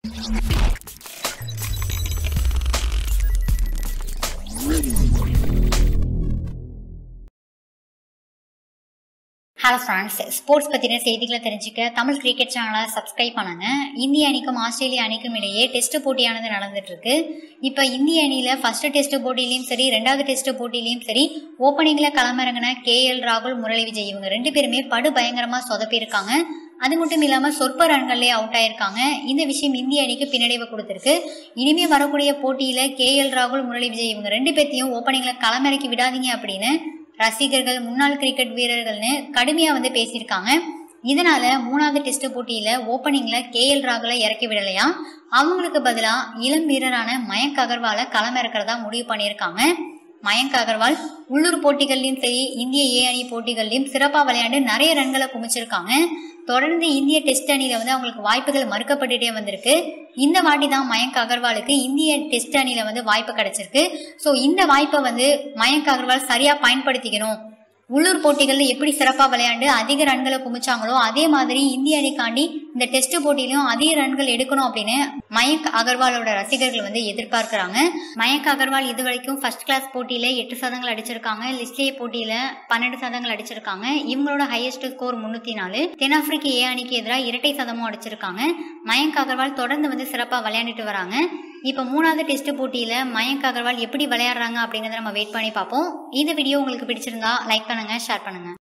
Hello friends, sports பற்றின செய்திகளை தெரிஞ்சுக்க தமிழ் கிரிக்கெட் சேனலை சப்ஸ்கிரைப் பண்ணுங்க. இந்திய அணிக்கும் ஆஸ்திரேலிய அணிக்கும் இடையே டெஸ்ட் போட்டியானது நடந்துட்டு இருக்கு. இப்போ இந்திய அணியில் ஃபர்ஸ்ட் டெஸ்ட் போட்டியிலையும் சரி, ரெண்டாவது டெஸ்ட் போட்டியிலையும் சரி, ஓப்பனிங்கில் களமிறங்கின KL ராகுல், முரளி விஜய் இவங்க ரெண்டு பேருமே படு பயங்கரமாக சொதப்பியிருக்காங்க. அது மட்டும் இல்லாமல் சொற்ப ரன்கள்லேயே அவுட் ஆயிருக்காங்க. இந்த விஷயம் இந்திய அணிக்கு பின்னடைவை கொடுத்துருக்கு. இனிமே வரக்கூடிய போட்டியில் KL ராகுல், முரளி விஜய் இவங்க ரெண்டு பேர்த்தையும் ஓப்பனிங்கில் களமிறக்கி விடாதீங்க அப்படின்னு ரசிகர்கள், முன்னாள் கிரிக்கெட் வீரர்கள்னு கடுமையா பேசியிருக்காங்க. இதனால மூணாவது டெஸ்ட் போட்டியில ஓப்பனிங்ல KL ராகுலை இறக்கி விடலையா, அவங்களுக்கு பதிலா இளம் வீரரான மயங்க் அகர்வாலை களமிறக்கிறதா முடிவு பண்ணியிருக்காங்க. மயங்க் அகர்வால் உள்ளூர் போட்டிகள்லயும் சரி, இந்திய A அணி போட்டிகள்லயும் சிறப்பா விளையாண்டு நிறைய ரன்களை குமிச்சிருக்காங்க. தொடர்ந்து இந்திய டெஸ்ட் அணியில அவங்களுக்கு வாய்ப்புகள் மறுக்கப்பட்டுட்டே வந்திருக்கு. இந்த வாட்டி தான் மயங்க் அகர்வாலுக்கு இந்திய டெஸ்ட் அணியில வாய்ப்பு கிடைச்சிருக்கு. ஸோ இந்த வாய்ப்பை மயங்க் அகர்வால் சரியா பயன்படுத்திக்கணும். உள்ளூர் போட்டிகள்ல எப்படி சிறப்பா விளையாண்டு அதிக ரன்களை குமிச்சாங்களோ அதே மாதிரி இந்திய அணிக்காண்டி இந்த டெஸ்ட் போட்டியிலும் அதிக ரன்கள் எடுக்கணும் அப்படின்னு மயங்க் அகர்வாலோட ரசிகர்கள் எதிர்பார்க்கிறாங்க. மயங்க் அகர்வால் இதுவரைக்கும் ஃபர்ஸ்ட் கிளாஸ் போட்டியில 8 சதங்கள் அடிச்சிருக்காங்க. லிஸ்ட் ஏ போட்டியில 12 சதங்கள் அடிச்சிருக்காங்க. இவங்களோட ஹையஸ்ட் ஸ்கோர் 304. தென்னாப்பிரிக்க A அணிக்கு எதிராக இரட்டை சதமும் அடிச்சிருக்காங்க. மயங்க் அகர்வால் தொடர்ந்து சிறப்பா விளையாண்டுட்டு வராங்க. இப்போ மூணாவது டெஸ்ட் போட்டியில மயங்க் அகர்வால் எப்படி விளையாடுறாங்க அப்படிங்கறத நம்ம வெயிட் பண்ணி பார்ப்போம். இந்த வீடியோ உங்களுக்கு பிடிச்சிருந்தா லைக் பண்ணுங்க, ஷேர் பண்ணுங்க.